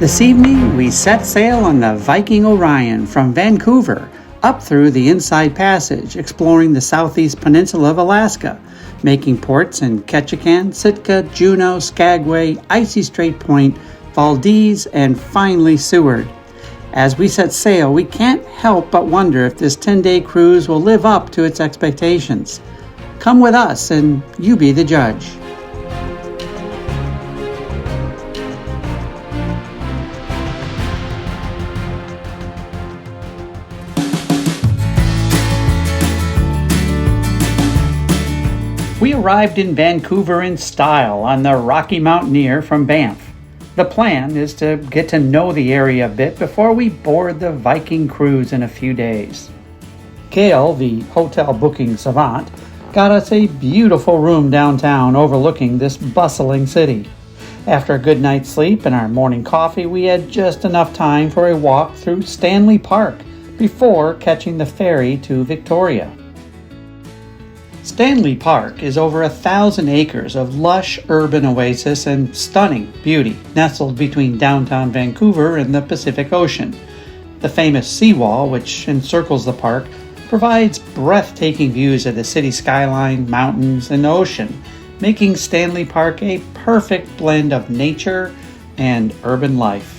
This evening, we set sail on the Viking Orion from Vancouver up through the Inside Passage, exploring the southeast peninsula of Alaska, making ports in Ketchikan, Sitka, Juneau, Skagway, Icy Strait Point, Valdez, and finally Seward. As we set sail, we can't help but wonder if this 10-day cruise will live up to its expectations. Come with us and you be the judge. We arrived in Vancouver in style on the Rocky Mountaineer from Banff. The plan is to get to know the area a bit before we board the Viking cruise in a few days. Gail, the hotel booking savant, got us a beautiful room downtown overlooking this bustling city. After a good night's sleep and our morning coffee, we had just enough time for a walk through Stanley Park before catching the ferry to Victoria. Stanley Park is over 1,000 acres of lush urban oasis and stunning beauty, nestled between downtown Vancouver and the Pacific Ocean. The famous seawall, which encircles the park, provides breathtaking views of the city skyline, mountains, and ocean, making Stanley Park a perfect blend of nature and urban life.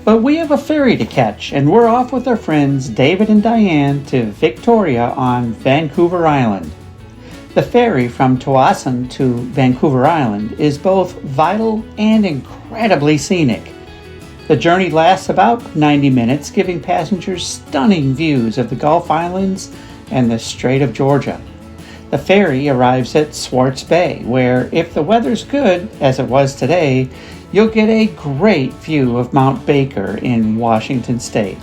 But we have a ferry to catch, and we're off with our friends David and Diane to Victoria on Vancouver Island. The ferry from Tsawwassen to Vancouver Island is both vital and incredibly scenic. The journey lasts about 90 minutes, giving passengers stunning views of the Gulf Islands and the Strait of Georgia. The ferry arrives at Swartz Bay, where, if the weather's good, as it was today, you'll get a great view of Mount Baker in Washington State.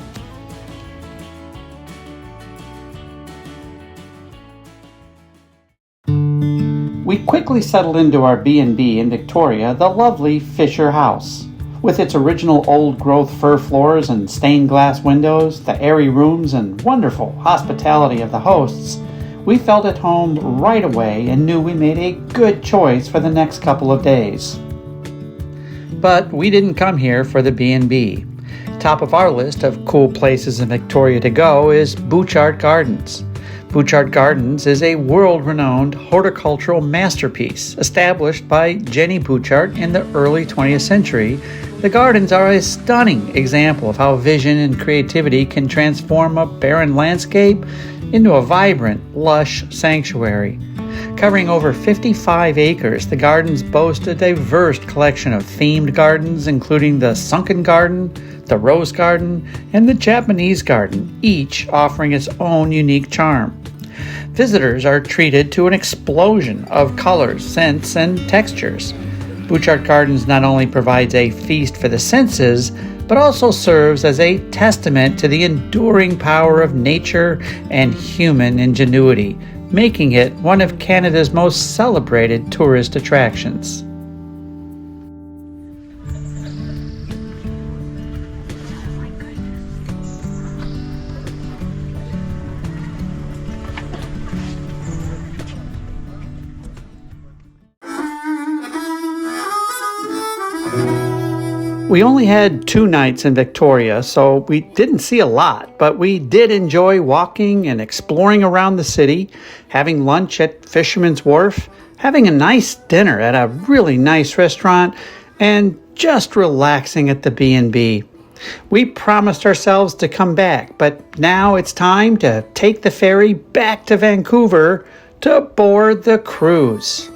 We quickly settled into our B&B in Victoria, the lovely Fisher House. With its original old-growth fir floors and stained glass windows, the airy rooms, and wonderful hospitality of the hosts, we felt at home right away and knew we made a good choice for the next couple of days. But we didn't come here for the B&B. Top of our list of cool places in Victoria to go is Bouchard Gardens. Bouchard Gardens is a world-renowned horticultural masterpiece established by Jenny Bouchard in the early 20th century. The gardens are a stunning example of how vision and creativity can transform a barren landscape into a vibrant, lush sanctuary. Covering over 55 acres, the gardens boast a diverse collection of themed gardens, including the Sunken Garden, the Rose Garden, and the Japanese Garden, each offering its own unique charm. Visitors are treated to an explosion of colors, scents, and textures. Bouchard Gardens not only provides a feast for the senses, but also serves as a testament to the enduring power of nature and human ingenuity, making it one of Canada's most celebrated tourist attractions. We only had 2 nights in Victoria, so we didn't see a lot, but we did enjoy walking and exploring around the city, having lunch at Fisherman's Wharf, having a nice dinner at a really nice restaurant, and just relaxing at the B&B. We promised ourselves to come back, but now it's time to take the ferry back to Vancouver to board the cruise.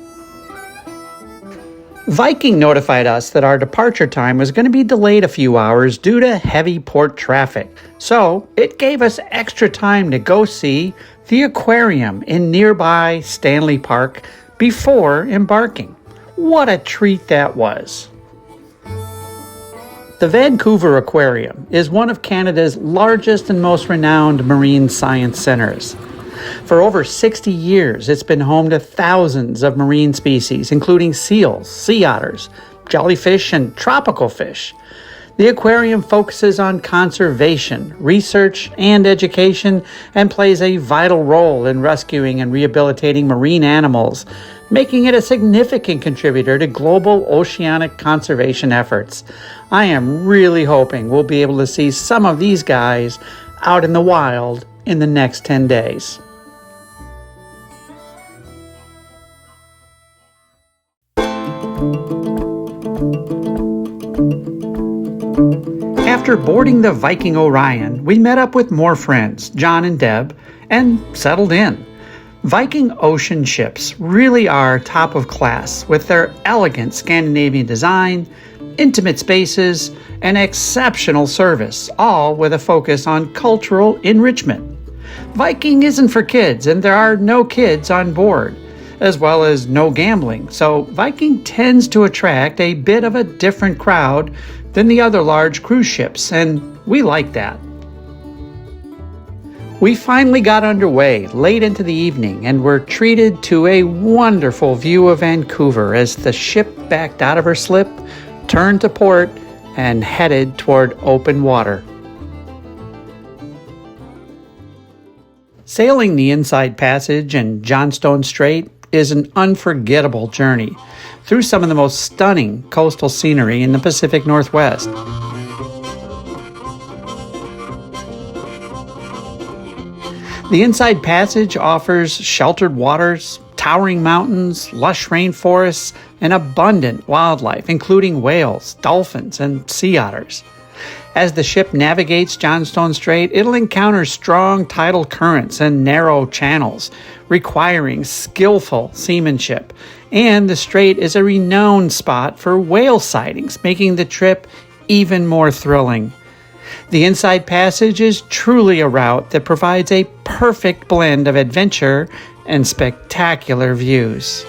Viking notified us that our departure time was going to be delayed a few hours due to heavy port traffic, so it gave us extra time to go see the aquarium in nearby Stanley Park before embarking. What a treat that was! The Vancouver Aquarium is one of Canada's largest and most renowned marine science centers. For over 60 years, it's been home to thousands of marine species, including seals, sea otters, jellyfish, and tropical fish. The aquarium focuses on conservation, research, and education, and plays a vital role in rescuing and rehabilitating marine animals, making it a significant contributor to global oceanic conservation efforts. I am really hoping we'll be able to see some of these guys out in the wild in the next 10 days. After boarding the Viking Orion, we met up with more friends, John and Deb, and settled in. Viking ocean ships really are top of class with their elegant Scandinavian design, intimate spaces, and exceptional service, all with a focus on cultural enrichment. Viking isn't for kids, and there are no kids on board, as well as no gambling, so Viking tends to attract a bit of a different crowd than the other large cruise ships, and we like that. We finally got underway late into the evening and were treated to a wonderful view of Vancouver as the ship backed out of her slip, turned to port, and headed toward open water. Sailing the Inside Passage and Johnstone Strait is an unforgettable journey through some of the most stunning coastal scenery in the Pacific Northwest. The Inside Passage offers sheltered waters, towering mountains, lush rainforests, and abundant wildlife, including whales, dolphins, and sea otters. As the ship navigates Johnstone Strait, it'll encounter strong tidal currents and narrow channels, requiring skillful seamanship. And the strait is a renowned spot for whale sightings, making the trip even more thrilling. The Inside Passage is truly a route that provides a perfect blend of adventure and spectacular views.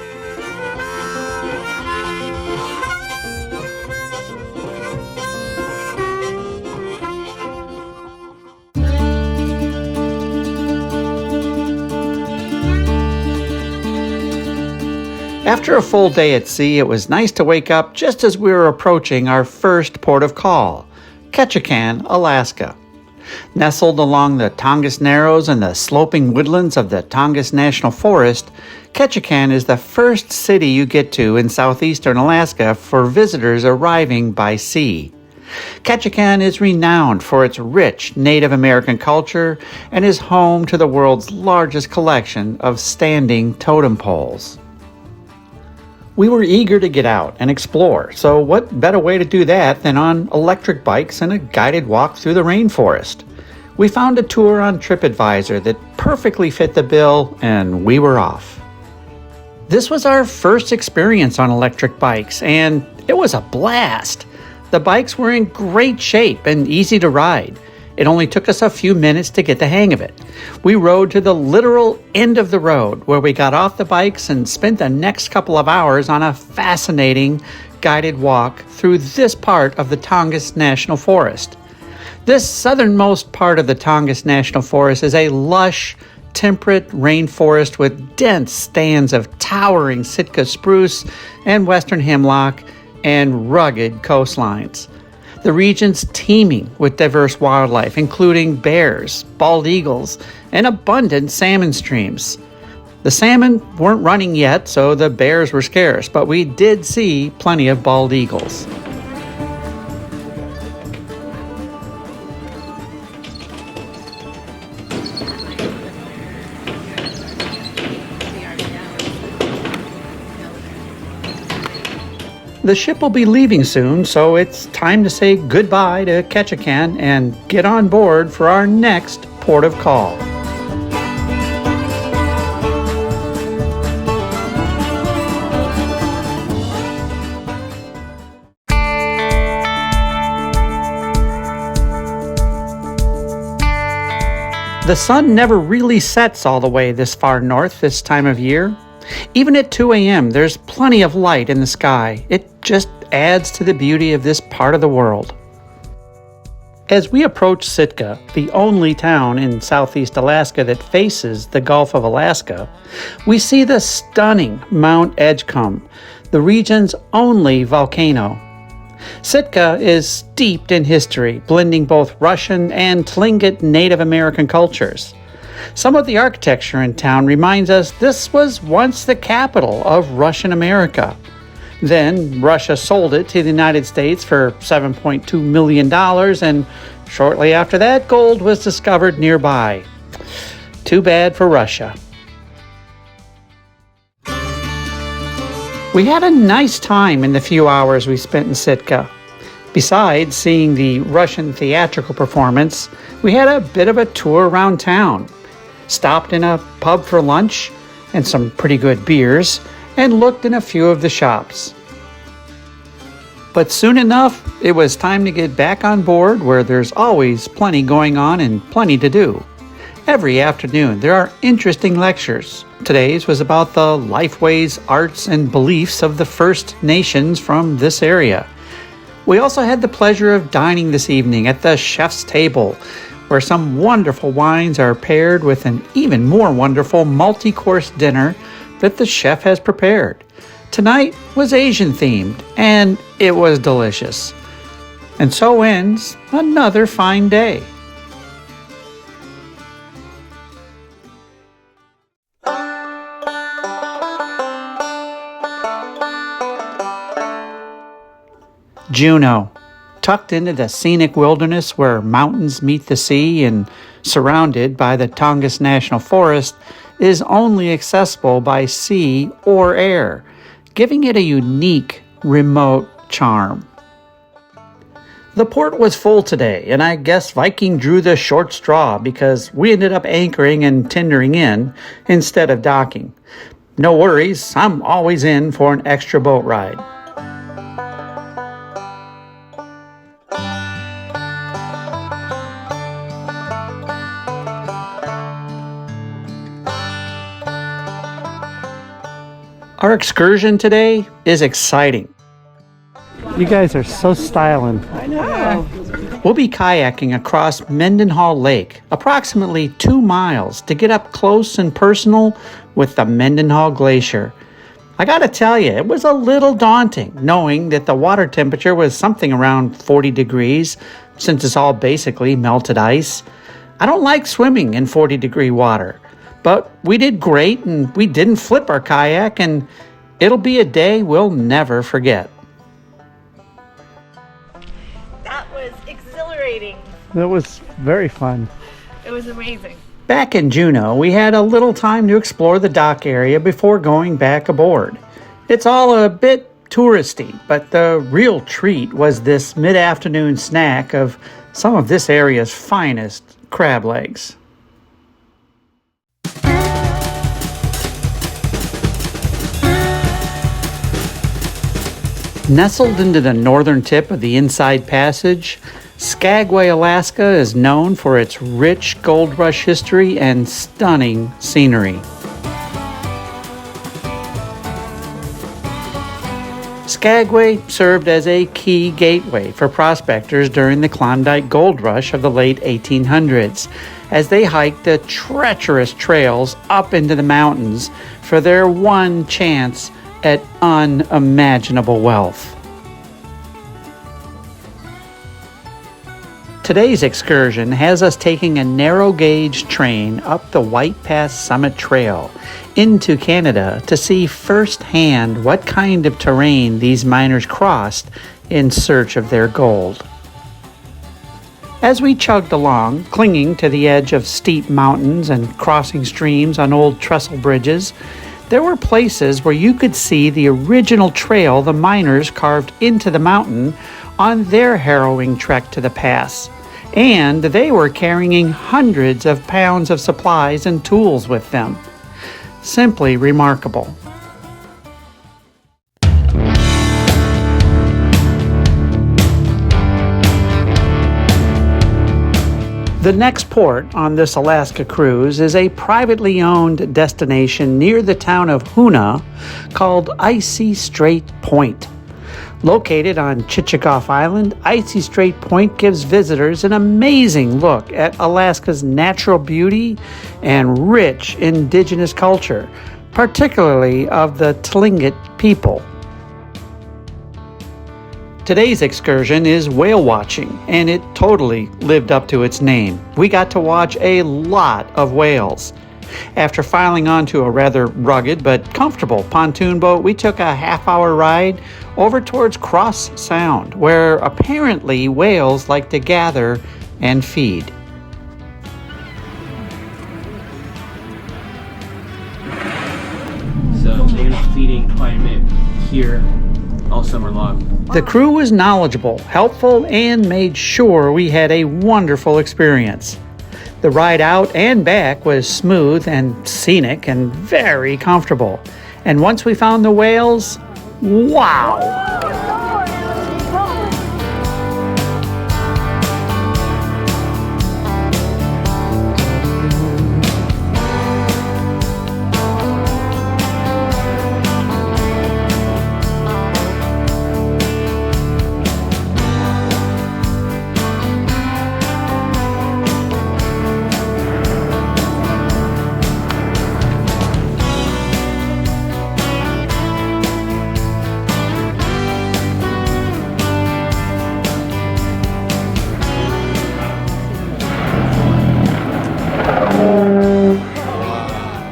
After a full day at sea, it was nice to wake up just as we were approaching our first port of call, Ketchikan, Alaska. Nestled along the Tongass Narrows and the sloping woodlands of the Tongass National Forest, Ketchikan is the first city you get to in southeastern Alaska for visitors arriving by sea. Ketchikan is renowned for its rich Native American culture and is home to the world's largest collection of standing totem poles. We were eager to get out and explore, so what better way to do that than on electric bikes and a guided walk through the rainforest? We found a tour on TripAdvisor that perfectly fit the bill, and we were off. This was our first experience on electric bikes, and it was a blast. The bikes were in great shape and easy to ride. It only took us a few minutes to get the hang of it. We rode to the literal end of the road, where we got off the bikes and spent the next couple of hours on a fascinating guided walk through this part of the Tongass National Forest. This southernmost part of the Tongass National Forest is a lush, temperate rainforest with dense stands of towering Sitka spruce and western hemlock and rugged coastlines. The region's teeming with diverse wildlife, including bears, bald eagles, and abundant salmon streams. The salmon weren't running yet, so the bears were scarce, but we did see plenty of bald eagles. The ship will be leaving soon, so it's time to say goodbye to Ketchikan and get on board for our next port of call. The sun never really sets all the way this far north this time of year. Even at 2 a.m., there's plenty of light in the sky. It just adds to the beauty of this part of the world. As we approach Sitka, the only town in southeast Alaska that faces the Gulf of Alaska, we see the stunning Mount Edgecumbe, the region's only volcano. Sitka is steeped in history, blending both Russian and Tlingit Native American cultures. Some of the architecture in town reminds us this was once the capital of Russian America. Then Russia sold it to the United States for $7.2 million, and shortly after that, gold was discovered nearby. Too bad for Russia. We had a nice time in the few hours we spent in Sitka. Besides seeing the Russian theatrical performance, we had a bit of a tour around town. Stopped in a pub for lunch and some pretty good beers, and looked in a few of the shops. But soon enough, it was time to get back on board, where there's always plenty going on and plenty to do. Every afternoon there are interesting lectures. Today's was about the lifeways, arts, and beliefs of the First Nations from this area. We also had the pleasure of dining this evening at the chef's table, where some wonderful wines are paired with an even more wonderful multi-course dinner that the chef has prepared. Tonight was Asian themed, and it was delicious. And so ends another fine day. Juneau, tucked into the scenic wilderness where mountains meet the sea and surrounded by the Tongass National Forest, is only accessible by sea or air, giving it a unique, remote charm. The port was full today, and I guess Viking drew the short straw because we ended up anchoring and tendering in instead of docking. No worries, I'm always in for an extra boat ride. Our excursion today is exciting. You guys are so styling. I know. We'll be kayaking across Mendenhall Lake, approximately 2 miles, to get up close and personal with the Mendenhall Glacier. I gotta tell you, it was a little daunting knowing that the water temperature was something around 40 degrees, since it's all basically melted ice. I don't like swimming in 40-degree water. But we did great, and we didn't flip our kayak, and it'll be a day we'll never forget. That was exhilarating. That was very fun. It was amazing. Back in Juneau, we had a little time to explore the dock area before going back aboard. It's all a bit touristy, but the real treat was this mid-afternoon snack of some of this area's finest crab legs. Nestled into the northern tip of the Inside Passage, Skagway, Alaska is known for its rich gold rush history and stunning scenery. Skagway served as a key gateway for prospectors during the Klondike Gold Rush of the late 1800s, as they hiked the treacherous trails up into the mountains for their one chance at unimaginable wealth. Today's excursion has us taking a narrow-gauge train up the White Pass Summit Trail into Canada to see firsthand what kind of terrain these miners crossed in search of their gold. As we chugged along, clinging to the edge of steep mountains and crossing streams on old trestle bridges, there were places where you could see the original trail the miners carved into the mountain on their harrowing trek to the pass. And they were carrying hundreds of pounds of supplies and tools with them. Simply remarkable. The next port on this Alaska cruise is a privately owned destination near the town of Hoonah called Icy Strait Point. Located on Chichagof Island, Icy Strait Point gives visitors an amazing look at Alaska's natural beauty and rich indigenous culture, particularly of the Tlingit people. Today's excursion is whale watching, and it totally lived up to its name. We got to watch a lot of whales. After filing onto a rather rugged but comfortable pontoon boat, we took a half-hour ride over towards Cross Sound, where apparently whales like to gather and feed. So they end up feeding quite a bit here all summer long. The crew was knowledgeable, helpful, and made sure we had a wonderful experience. The ride out and back was smooth and scenic and very comfortable. And once we found the whales, wow!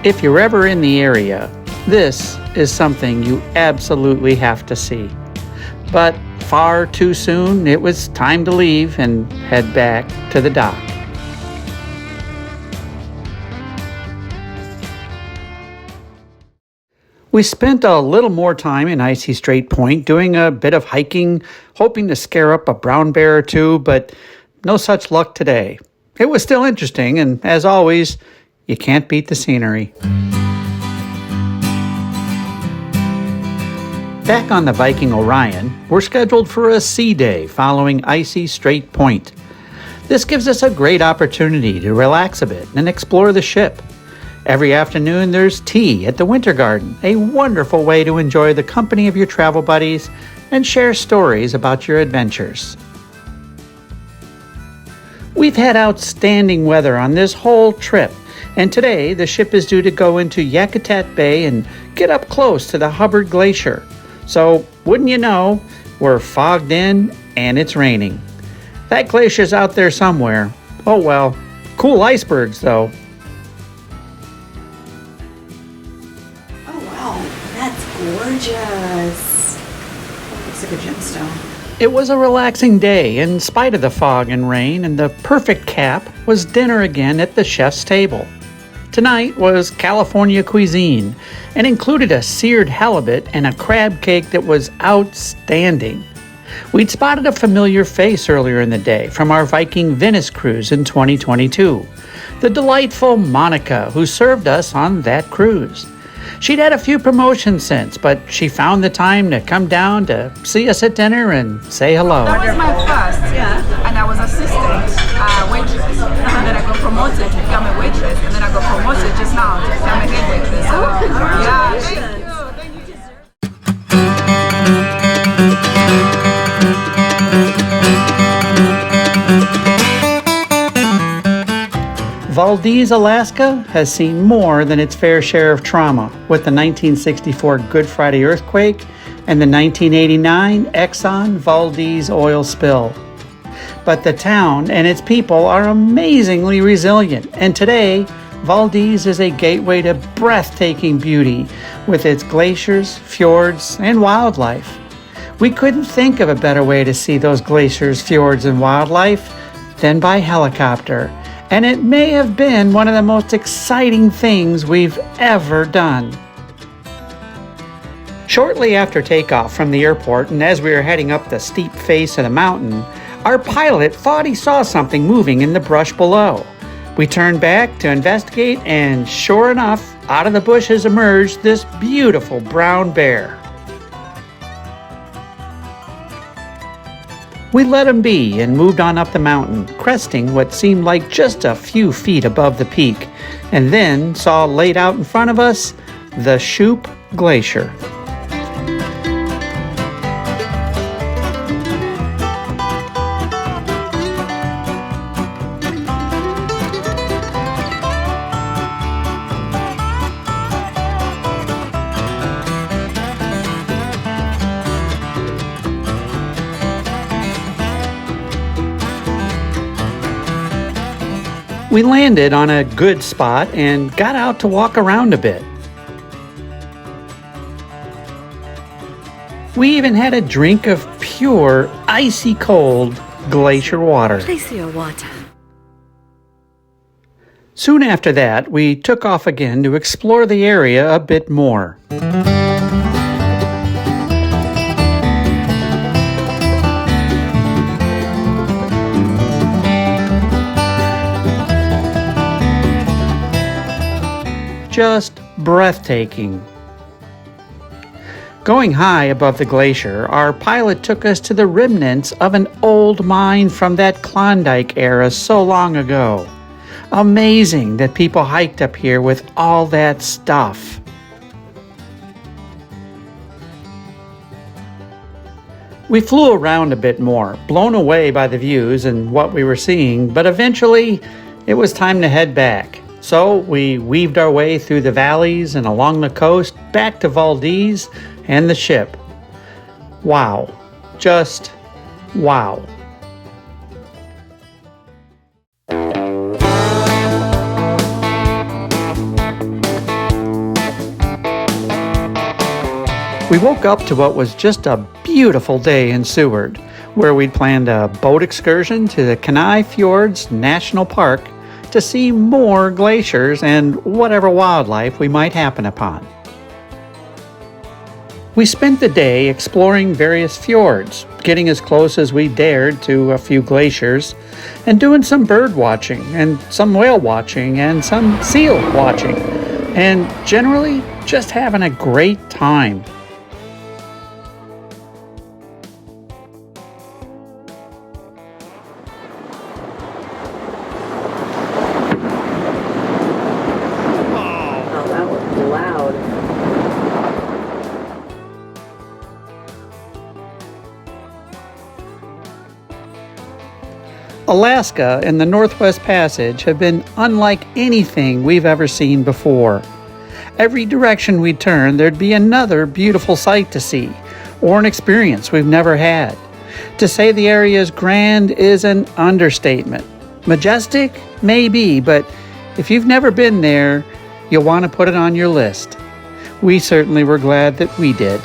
If you're ever in the area, this is something you absolutely have to see. But far too soon, it was time to leave and head back to the dock. We spent a little more time in Icy Strait Point doing a bit of hiking, hoping to scare up a brown bear or two, but no such luck today. It was still interesting, and as always, you can't beat the scenery. Back on the Viking Orion, we're scheduled for a sea day following Icy Strait Point. This gives us a great opportunity to relax a bit and explore the ship. Every afternoon there's tea at the Winter Garden, a wonderful way to enjoy the company of your travel buddies and share stories about your adventures. We've had outstanding weather on this whole trip, and today the ship is due to go into Yakutat Bay and get up close to the Hubbard Glacier. So, wouldn't you know, we're fogged in and it's raining. That glacier's out there somewhere. Oh well, cool icebergs though. Oh wow, that's gorgeous. That looks like a gemstone. It was a relaxing day in spite of the fog and rain, and the perfect cap was dinner again at the chef's table. Tonight was California cuisine and included a seared halibut and a crab cake that was outstanding. We'd spotted a familiar face earlier in the day from our Viking Venice cruise in 2022, the delightful Monica who served us on that cruise. She'd had a few promotions since, but she found the time to come down to see us at dinner and say hello. That was my first, and I was assistant waitress, and then I got promoted to become a waitress, and then I got promoted just now to become a head waitress. So, yeah, thank you. Valdez, Alaska has seen more than its fair share of trauma, with the 1964 Good Friday earthquake and the 1989 Exxon Valdez oil spill. But the town and its people are amazingly resilient, and today, Valdez is a gateway to breathtaking beauty with its glaciers, fjords, and wildlife. We couldn't think of a better way to see those glaciers, fjords, and wildlife than by helicopter. And it may have been one of the most exciting things we've ever done. Shortly after takeoff from the airport, and as we were heading up the steep face of the mountain, our pilot thought he saw something moving in the brush below. We turned back to investigate, and sure enough, out of the bushes emerged this beautiful brown bear. We let him be and moved on up the mountain, cresting what seemed like just a few feet above the peak, and then saw laid out in front of us the Shoup Glacier. We landed on a good spot and got out to walk around a bit. We even had a drink of pure, icy cold glacier water. Glacier water. Soon after that, we took off again to explore the area a bit more. Just breathtaking. Going high above the glacier, our pilot took us to the remnants of an old mine from that Klondike era so long ago. Amazing that people hiked up here with all that stuff. We flew around a bit more, blown away by the views and what we were seeing, but eventually it was time to head back. So we weaved our way through the valleys and along the coast back to Valdez and the ship. Wow. Just wow. We woke up to what was just a beautiful day in Seward, where we'd planned a boat excursion to the Kenai Fjords National Park to see more glaciers and whatever wildlife we might happen upon. We spent the day exploring various fjords, getting as close as we dared to a few glaciers, and doing some bird watching, and some whale watching, and some seal watching, and generally just having a great time. Oh, that was loud. Alaska and the Northwest Passage have been unlike anything we've ever seen before. Every direction we turned, there'd be another beautiful sight to see, or an experience we've never had. To say the area is grand is an understatement. Majestic? Maybe, but if you've never been there, you'll want to put it on your list. We certainly were glad that we did.